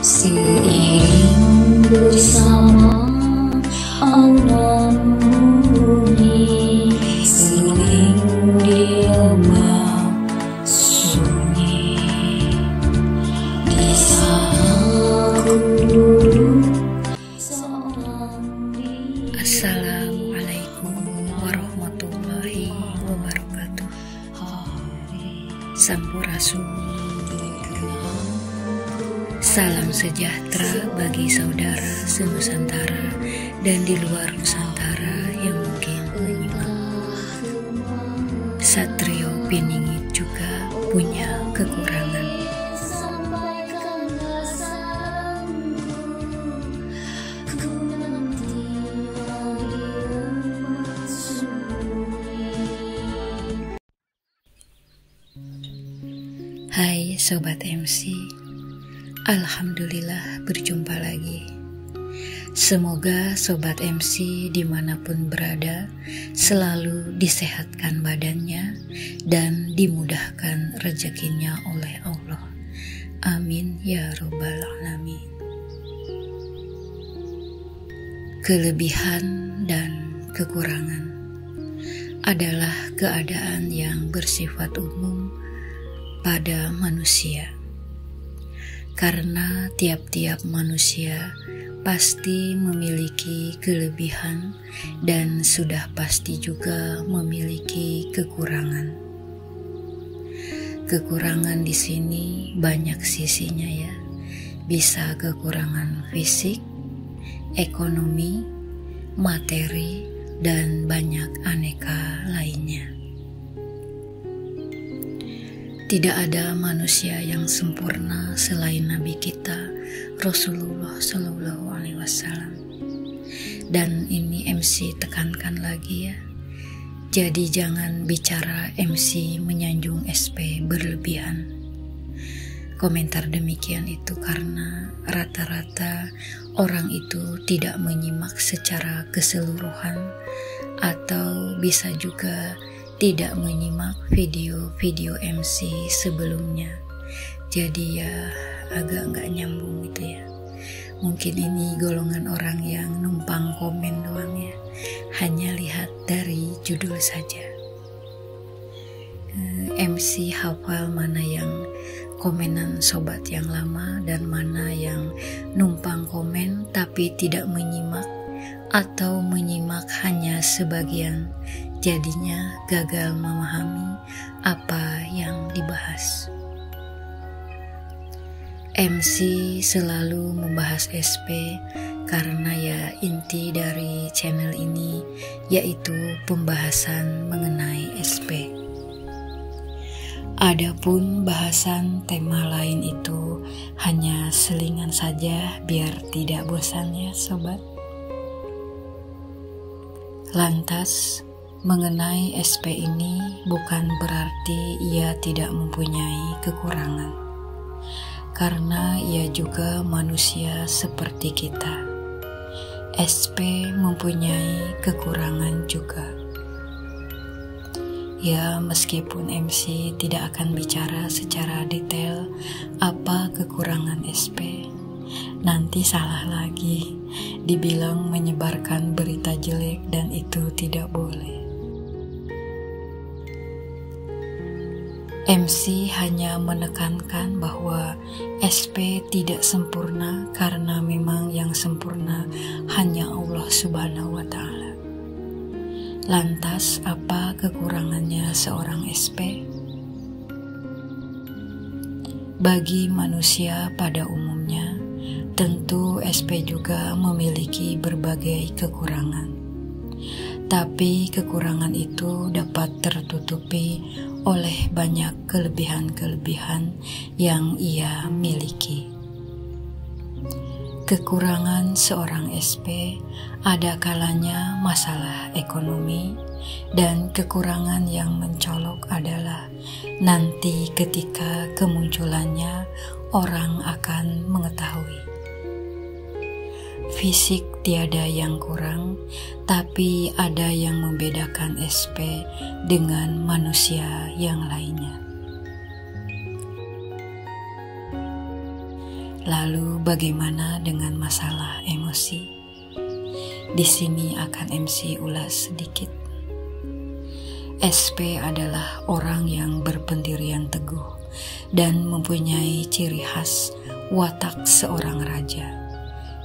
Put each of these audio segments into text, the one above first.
Seiring bersama awan murni, seling diam sunyi. Di sana ku duduk seorang diri. Assalamualaikum warahmatullahi wabarakatuh. Sampurasun. Salam sejahtera bagi saudara se-Nusantara dan di luar Nusantara yang mungkin menyimak. Satrio Piningit juga punya kekurangan. Hai Sobat MC, Alhamdulillah berjumpa lagi. Semoga Sobat MC dimanapun berada selalu disehatkan badannya dan dimudahkan rezekinya oleh Allah. Amin ya robbal alamin. Kelebihan dan kekurangan adalah keadaan yang bersifat umum pada manusia, karena tiap-tiap manusia pasti memiliki kelebihan dan sudah pasti juga memiliki kekurangan. Kekurangan di sini banyak sisinya ya, bisa kekurangan fisik, ekonomi, materi, dan banyak aneka lainnya. Tidak ada manusia yang sempurna selain Nabi kita Rasulullah Shallallahu Alaihi Wasallam. Dan ini MC tekankan lagi ya. Jadi jangan bicara MC menyanjung SP berlebihan. Komentar demikian itu karena rata-rata orang itu tidak menyimak secara keseluruhan atau bisa juga tidak menyimak video-video MC sebelumnya. Jadi ya agak nggak nyambung gitu ya. Mungkin ini golongan orang yang numpang komen doang ya, hanya lihat dari judul saja. MC hafal mana yang komenan sobat yang lama dan mana yang numpang komen tapi tidak menyimak atau menyimak hanya sebagian, jadinya gagal memahami apa yang dibahas. MC selalu membahas SP karena ya inti dari channel ini yaitu pembahasan mengenai SP. Adapun bahasan tema lain itu hanya selingan saja biar tidak bosan ya sobat. Lantas, mengenai SP ini bukan berarti ia tidak mempunyai kekurangan, karena ia juga manusia seperti kita. SP mempunyai kekurangan juga. Ya, meskipun MC tidak akan bicara secara detail apa kekurangan SP, nanti salah lagi, dibilang menyebarkan berita jelek dan itu tidak boleh. MC hanya menekankan bahwa SP tidak sempurna karena memang yang sempurna hanya Allah Subhanahu wa Ta'ala. Lantas apa kekurangannya seorang SP? Bagi manusia pada umumnya, tentu SP juga memiliki berbagai kekurangan. Tapi kekurangan itu dapat tertutupi oleh banyak kelebihan-kelebihan yang ia miliki. Kekurangan seorang SP ada kalanya masalah ekonomi, dan kekurangan yang mencolok adalah nanti ketika kemunculannya orang akan mengetahui. Fisik tiada yang kurang, tapi ada yang membedakan SP dengan manusia yang lainnya. Lalu bagaimana dengan masalah emosi? Di sini akan MC ulas sedikit. SP adalah orang yang berpendirian teguh dan mempunyai ciri khas watak seorang raja.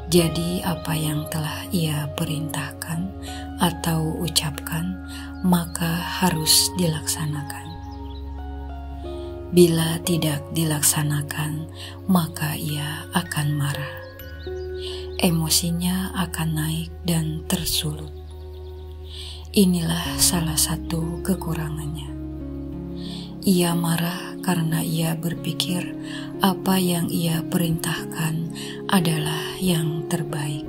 Jadi apa yang telah ia perintahkan atau ucapkan maka harus dilaksanakan. Bila tidak dilaksanakan, maka ia akan marah. Emosinya akan naik dan tersulut. Inilah salah satu kekurangannya. Ia marah karena ia berpikir apa yang ia perintahkan adalah yang terbaik.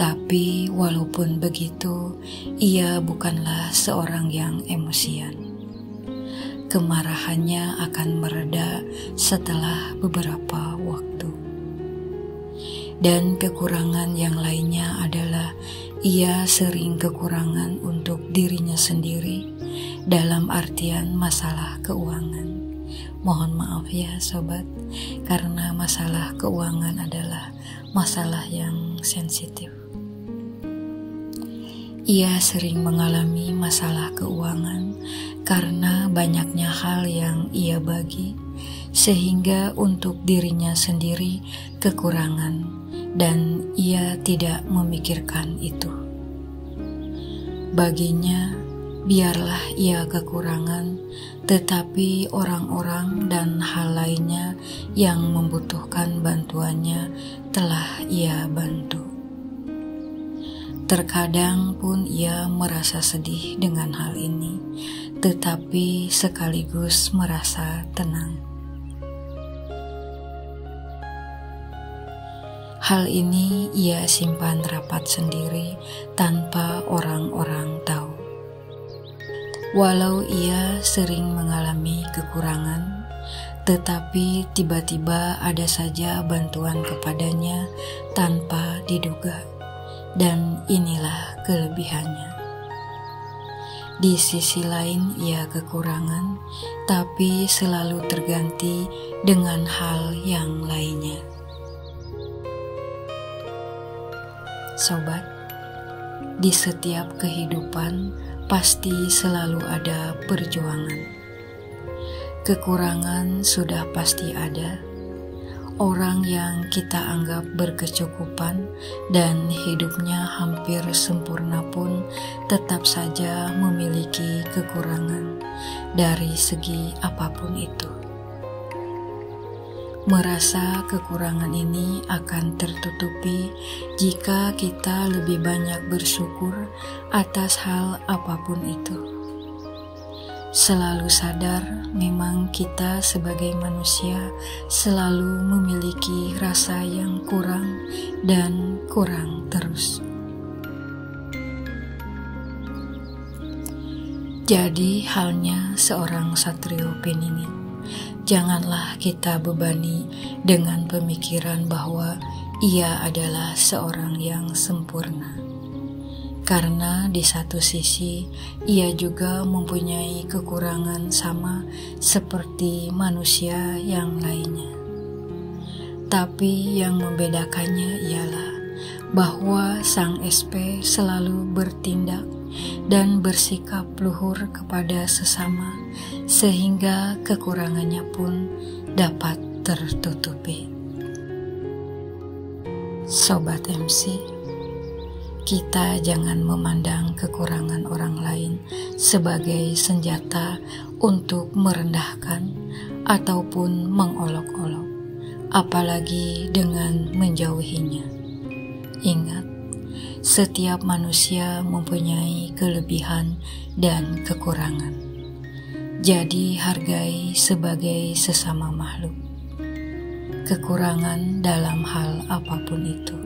Tapi walaupun begitu, ia bukanlah seorang yang emosian. Kemarahannya akan mereda setelah beberapa waktu. Dan kekurangan yang lainnya adalah ia sering kekurangan untuk dirinya sendiri dalam artian masalah keuangan. Mohon maaf ya sobat, karena masalah keuangan adalah masalah yang sensitif. Ia sering mengalami masalah keuangan karena banyaknya hal yang ia bagi, sehingga untuk dirinya sendiri kekurangan dan ia tidak memikirkan itu. Baginya, biarlah ia kekurangan, tetapi orang-orang dan hal lainnya yang membutuhkan bantuannya telah ia bantu. Terkadang pun ia merasa sedih dengan hal ini, tetapi sekaligus merasa tenang. Hal ini ia simpan rapat sendiri tanpa orang-orang tahu. Walau ia sering mengalami kekurangan, tetapi tiba-tiba ada saja bantuan kepadanya tanpa diduga. Dan inilah kelebihannya. Di sisi lain ia kekurangan, tapi selalu terganti dengan hal yang lainnya. Sobat, di setiap kehidupan pasti selalu ada perjuangan. Kekurangan sudah pasti ada. Orang yang kita anggap berkecukupan dan hidupnya hampir sempurna pun tetap saja memiliki kekurangan dari segi apapun itu. Merasa kekurangan ini akan tertutupi jika kita lebih banyak bersyukur atas hal apapun itu. Selalu sadar memang kita sebagai manusia selalu memiliki rasa yang kurang dan kurang terus. Jadi halnya seorang Satrio Piningit, janganlah kita bebani dengan pemikiran bahwa ia adalah seorang yang sempurna. Karena di satu sisi ia juga mempunyai kekurangan sama seperti manusia yang lainnya. Tapi yang membedakannya ialah bahwa sang SP selalu bertindak dan bersikap luhur kepada sesama sehingga kekurangannya pun dapat tertutupi. Sobat MC, kita jangan memandang kekurangan orang lain sebagai senjata untuk merendahkan ataupun mengolok-olok, apalagi dengan menjauhinya. Ingat, setiap manusia mempunyai kelebihan dan kekurangan. Jadi hargai sebagai sesama makhluk. Kekurangan dalam hal apapun itu,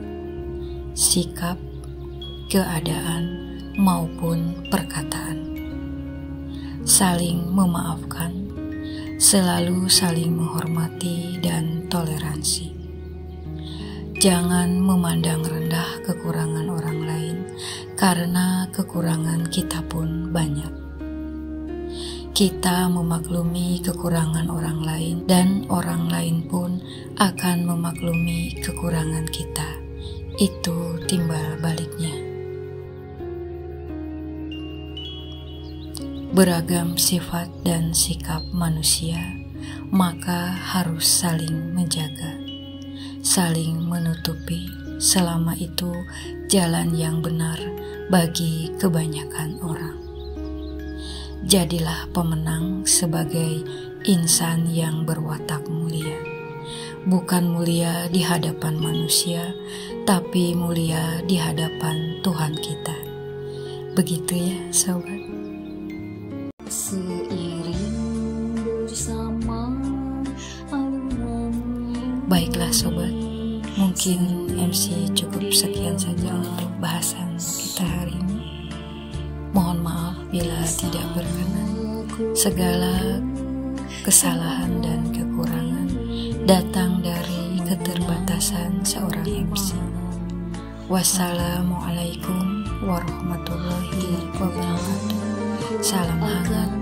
sikap, keadaan maupun perkataan. Saling memaafkan, selalu saling menghormati dan toleransi. Jangan memandang rendah kekurangan orang lain, karena kekurangan kita pun banyak. Kita memaklumi kekurangan orang lain dan orang lain pun akan memaklumi kekurangan kita. Itu timbal baliknya. Beragam sifat dan sikap manusia, maka harus saling menjaga, saling menutupi, selama itu jalan yang benar bagi kebanyakan orang. Jadilah pemenang sebagai insan yang berwatak mulia. Bukan mulia di hadapan manusia, tapi mulia di hadapan Tuhan kita. Begitu ya, sobat. Baiklah sobat, mungkin MC cukup sekian saja untuk bahasan kita hari ini. Mohon maaf bila tidak berkenan. Segala kesalahan dan kekurangan datang dari keterbatasan seorang MC. Wassalamualaikum warahmatullahi wabarakatuh. Salam hangat